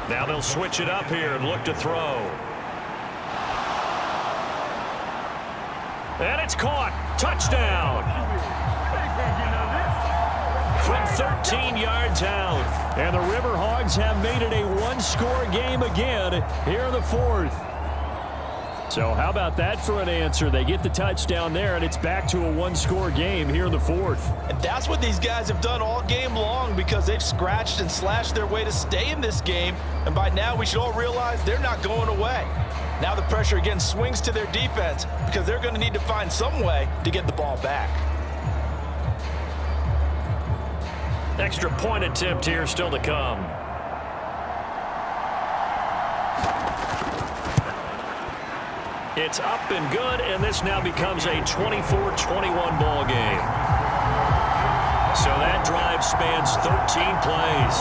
Now they'll switch it up here and look to throw. And it's caught. Touchdown. From 13 yards out. And the River Hogs have made it a one-score game again here in the fourth. So how about that for an answer? They get the touchdown there, and it's back to a one-score game here in the fourth. And that's what these guys have done all game long because they've scratched and slashed their way to stay in this game. And by now, we should all realize they're not going away. Now the pressure again swings to their defense because they're going to need to find some way to get the ball back. Extra point attempt here still to come. It's up and good, and this now becomes a 24-21 ball game. So that drive spans 13 plays.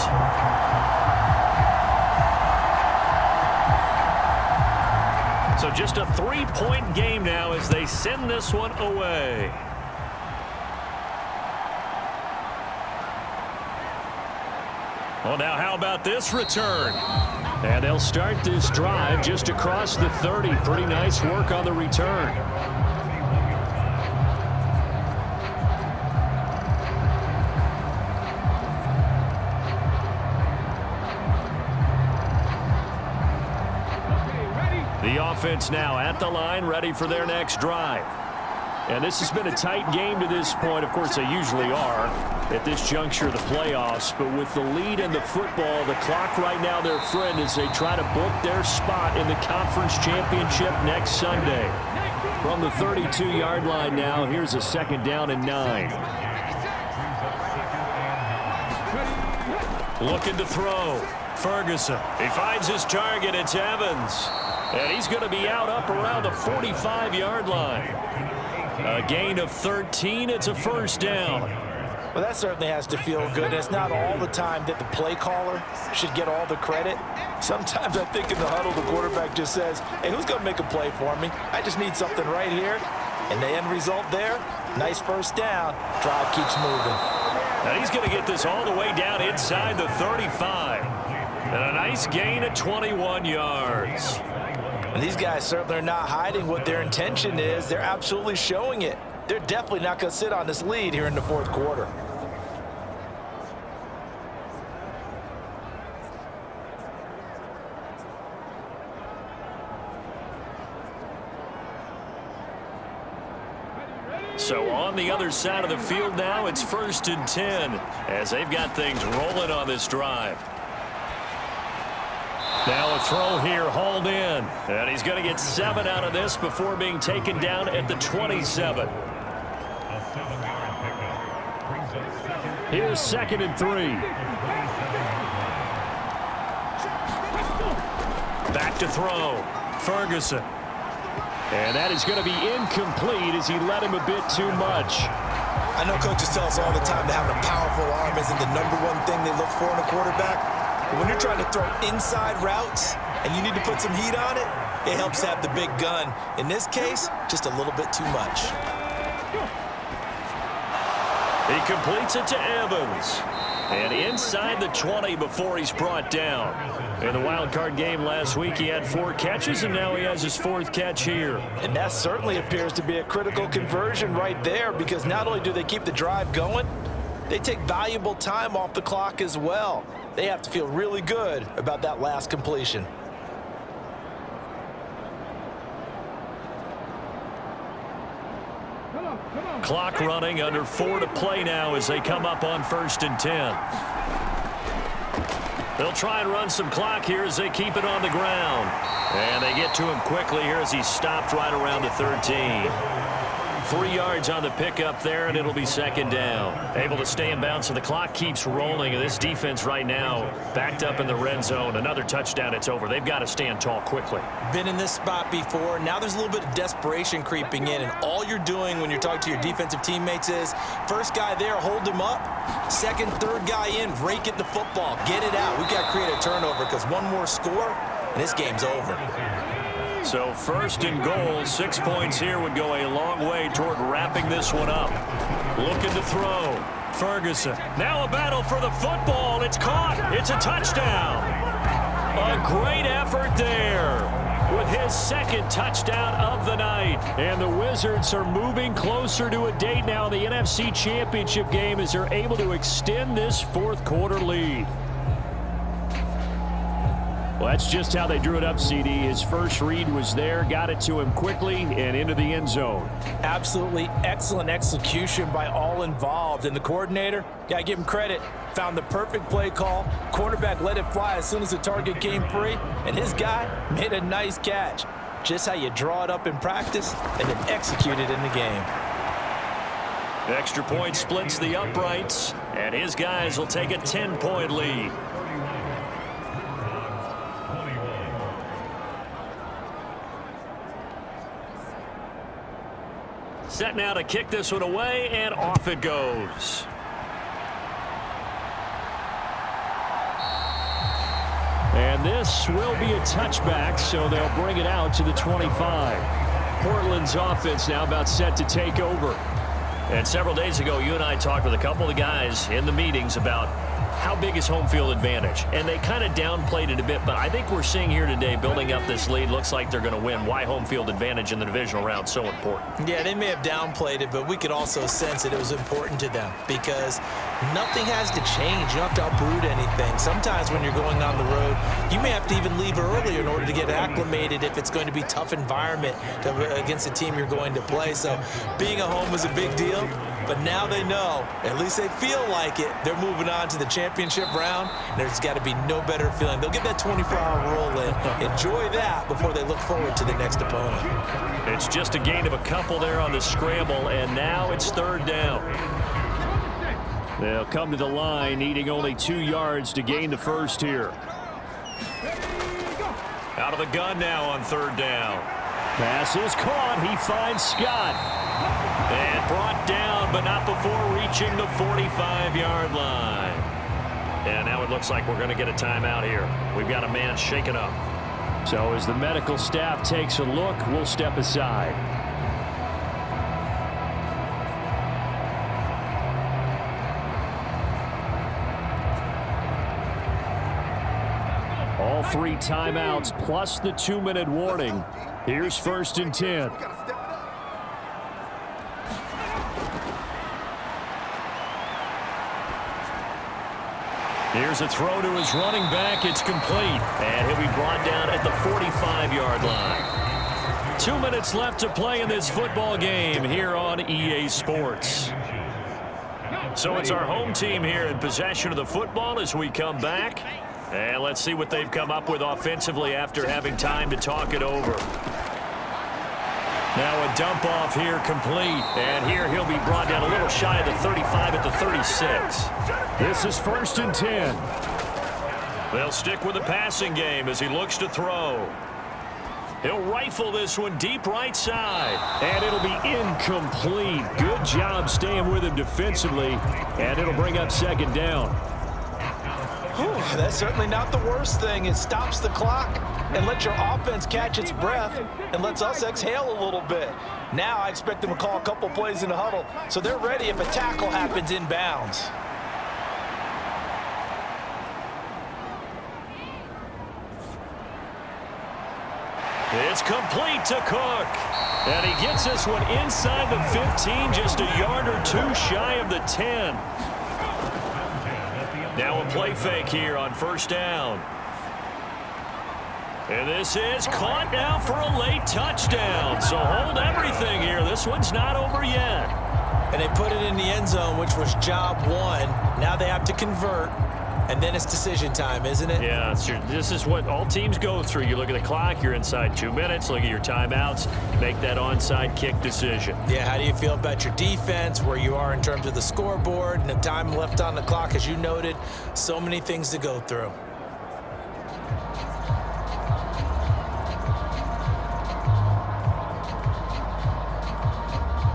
So just a 3-point game now as they send this one away. Well, now how about this return? And they'll start this drive just across the 30. Pretty nice work on the return. The offense now at the line, ready for their next drive. And this has been a tight game to this point. Of course, they usually are at this juncture of the playoffs. But with the lead in the football, the clock right now their friend as they try to book their spot in the conference championship next Sunday. From the 32-yard line now, here's a 2nd down and 9. Looking to throw. Ferguson. He finds his target. It's Evans. And he's going to be out up around the 45-yard line. A gain of 13. It's a 1st down. Well, that certainly has to feel good. And it's not all the time that the play caller should get all the credit. Sometimes I think in the huddle, the quarterback just says, hey, who's going to make a play for me? I just need something right here. And the end result there, nice 1st down. Drive keeps moving. Now he's going to get this all the way down inside the 35. And a nice gain of 21 yards. And these guys certainly are not hiding what their intention is. They're absolutely showing it. They're definitely not going to sit on this lead here in the 4th quarter. So on the other side of the field now, it's 1st and 10 as they've got things rolling on this drive. Now a throw here, hauled in. And he's going to get 7 out of this before being taken down at the 27. Here's 2nd and 3. Back to throw. Ferguson. And that is going to be incomplete as he led him a bit too much. I know coaches tell us all the time that having a powerful arm isn't the #1 thing they look for in a quarterback. But when you're trying to throw inside routes and you need to put some heat on it, it helps have the big gun. In this case, just a little bit too much. He completes it to Evans. And inside the 20 before he's brought down. In the wild card game last week, he had 4 catches, and now he has his 4th catch here. And that certainly appears to be a critical conversion right there because not only do they keep the drive going, they take valuable time off the clock as well. They have to feel really good about that last completion. Clock running, under 4 to play now as they come up on 1st and 10. They'll try and run some clock here as they keep it on the ground. And they get to him quickly here as he stopped right around the 13. 3 yards on the pickup there, and it'll be 2nd down. Able to stay in bounds, so the clock keeps rolling. And this defense right now backed up in the red zone. Another touchdown, it's over. They've got to stand tall quickly. Been in this spot before. Now there's a little bit of desperation creeping in, and all you're doing when you're talking to your defensive teammates is, first guy there, hold him up. 2nd, 3rd guy in, rake at the football. Get it out. We've got to create a turnover because one more score, and this game's over. So 1st and goal, 6 points here would go a long way toward wrapping this one up. Looking to throw. Ferguson. Now a battle for the football. It's caught. It's a touchdown. great effort there with his second touchdown of the night. And the Wizards are moving closer to a date now in the NFC Championship game as they're able to extend this fourth quarter lead. Well, that's just how they drew it up, CD. His first read was there, got it to him quickly, and into the end zone. Absolutely excellent execution by all involved. And the coordinator, got to give him credit, found the perfect play call. Quarterback let it fly as soon as the target came free, and his guy made a nice catch. Just how you draw it up in practice and then execute it in the game. The extra point splits the uprights, and his guys will take a 10-point lead. Set now to kick this one away, and off it goes. And this will be a touchback, so they'll bring it out to the 25. Portland's offense now about set to take over. And several days ago, you and I talked with a couple of the guys in the meetings about how big is home field advantage. And they kind of downplayed it a bit, but I think we're seeing here today, building up this lead, looks like they're going to win. Why home field advantage in the divisional round so important? Yeah, they may have downplayed it, but we could also sense that it was important to them because nothing has to change. You don't have to uproot anything. Sometimes when you're going on the road, you may have to even leave earlier in order to get acclimated if it's going to be a tough environment against the team you're going to play. So being at home is a big deal, but now they know, at least they feel like it, they're moving on to the championship round. There's got to be no better feeling. They'll get that 24-hour roll in. Enjoy that before they look forward to the next opponent. It's just a gain of a couple there on the scramble, and now it's third down. They'll come to the line, needing only 2 yards to gain the first here. Out of the gun now on third down. Pass is caught. He finds Scott. And brought down, but not before reaching the 45-yard line. And now it looks like we're going to get a timeout here. We've got a man shaken up. So as the medical staff takes a look, we'll step aside. All 3 timeouts plus the 2-minute warning. Here's 1st and 10. Here's a throw to his running back. It's complete. And he'll be brought down at the 45-yard line. 2 minutes left to play in this football game here on EA Sports. So it's our home team here in possession of the football as we come back. And let's see what they've come up with offensively after having time to talk it over. Now a dump off here complete. And here he'll be brought down a little shy of the 35 at the 36. This is 1st and 10. They'll stick with the passing game as he looks to throw. He'll rifle this one deep right side. And it'll be incomplete. Good job staying with him defensively. And it'll bring up 2nd down. That's certainly not the worst thing. It stops the clock and lets your offense catch its breath and lets us exhale a little bit. Now I expect them to call a couple plays in the huddle so they're ready if a tackle happens inbounds. It's complete to Cook. And he gets this one inside the 15, just a yard or 2 shy of the 10. Now a play fake here on 1st down. And this is caught now for a late touchdown. So hold everything here. This one's not over yet. And they put it in the end zone, which was job 1. Now they have to convert. And then it's decision time, isn't it? Yeah, this is what all teams go through. You look at the clock, you're inside 2 minutes, look at your timeouts, make that onside kick decision. Yeah, how do you feel about your defense, where you are in terms of the scoreboard, and the time left on the clock, as you noted, so many things to go through.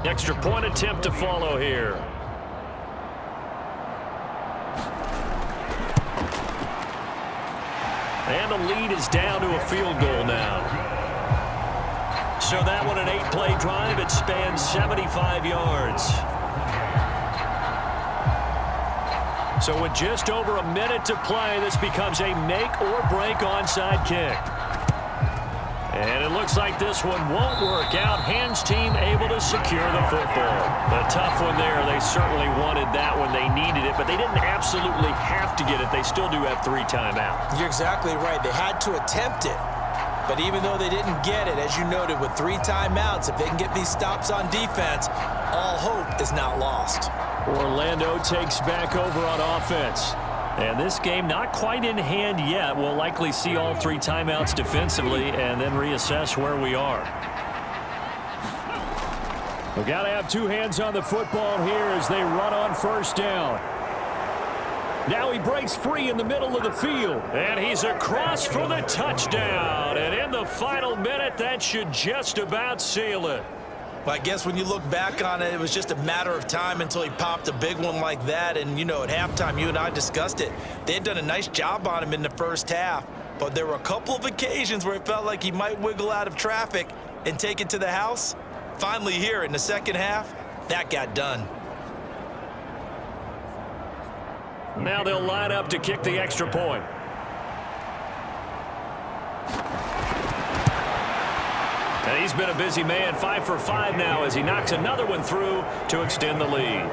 Extra point attempt to follow here. And the lead is down to a field goal now. So that one, an 8-play drive. It spans 75 yards. So with just over a minute to play, this becomes a make-or-break onside kick. And it looks like this one won't work out. Hands team able to secure the football. A tough one there. They certainly wanted that when they needed it, but they didn't absolutely have to get it. They still do have 3 timeouts. You're exactly right. They had to attempt it. But even though they didn't get it, as you noted, with 3 timeouts, if they can get these stops on defense, all hope is not lost. Orlando takes back over on offense. And this game not quite in hand yet. We'll likely see all 3 timeouts defensively and then reassess where we are. We've got to have 2 hands on the football here as they run on first down. Now he breaks free in the middle of the field. And he's across for the touchdown. And in the final minute, that should just about seal it. Well, I guess when you look back on it, it was just a matter of time until he popped a big one like that. And, you know, at halftime, you and I discussed it. They had done a nice job on him in the first half. But there were a couple of occasions where it felt like he might wiggle out of traffic and take it to the house. Finally here in the second half, that got done. Now they'll line up to kick the extra point. And he's been a busy man, 5 for 5 now as he knocks another one through to extend the lead.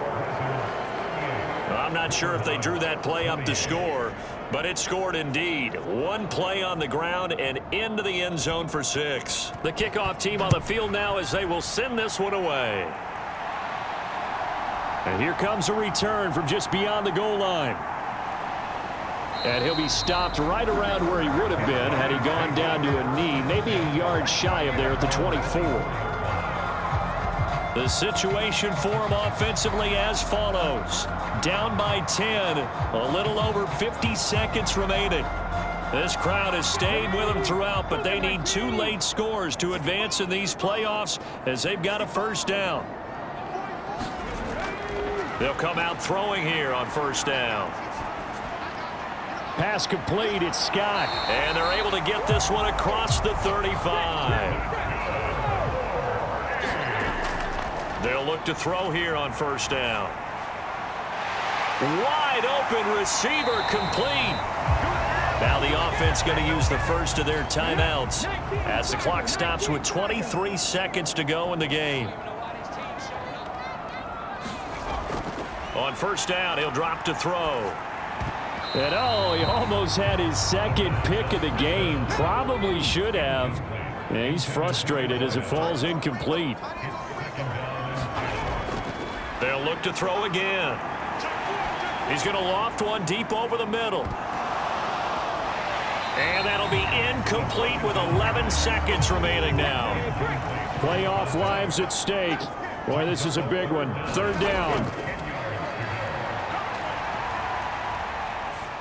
Well, I'm not sure if they drew that play up to score, but it scored indeed. 1 play on the ground and into the end zone for 6. The kickoff team on the field now as they will send this one away. And here comes a return from just beyond the goal line. And he'll be stopped right around where he would have been had he gone down to a knee, maybe a yard shy of there at the 24. The situation for him offensively as follows. Down by 10, a little over 50 seconds remaining. This crowd has stayed with them throughout, but they need 2 late scores to advance in these playoffs as they've got a first down. They'll come out throwing here on first down. Pass complete, it's Scott. And they're able to get this one across the 35. They'll look to throw here on first down. Wide open receiver complete. Now the offense going to use the first of their timeouts as the clock stops with 23 seconds to go in the game. On first down, he'll drop to throw. And oh, he almost had his second pick of the game. Probably should have. And he's frustrated as it falls incomplete. They'll look to throw again. He's going to loft one deep over the middle. And that'll be incomplete with 11 seconds remaining now. Playoff lives at stake. Boy, this is a big one. Third down.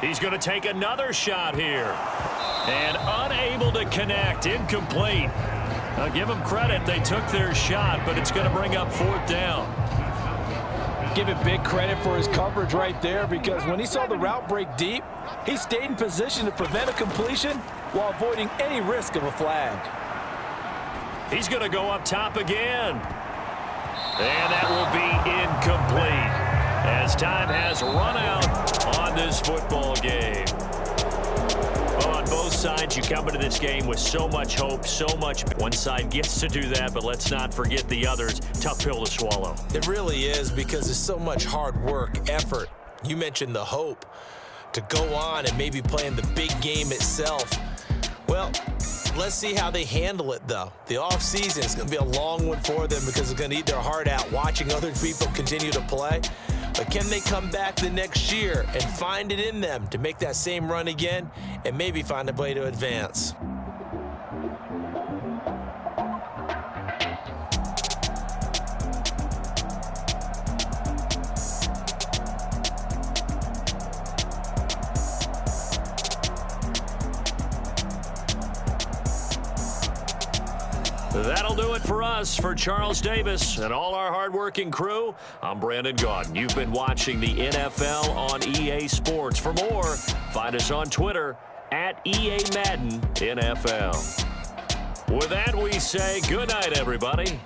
He's going to take another shot here. And unable to connect. Incomplete. I'll give them credit. They took their shot, but it's going to bring up 4th down. Give it big credit for his coverage right there, because when he saw the route break deep, he stayed in position to prevent a completion while avoiding any risk of a flag. He's going to go up top again. And that will be incomplete as time has run out on this football game. Well, on both sides, you come into this game with so much hope, so much. One side gets to do that, but let's not forget the others. Tough pill to swallow. It really is, because there's so much hard work, effort. You mentioned the hope to go on and maybe play in the big game itself. Well, let's see how they handle it, though. The offseason is going to be a long one for them because they're going to eat their heart out watching other people continue to play. But can they come back the next year and find it in them to make that same run again and maybe find a way to advance? That'll do it for us. For Charles Davis and all our hardworking crew, I'm Brandon Gaudin. You've been watching the NFL on EA Sports. For more, find us on Twitter at EA Madden NFL. With that, we say good night, everybody.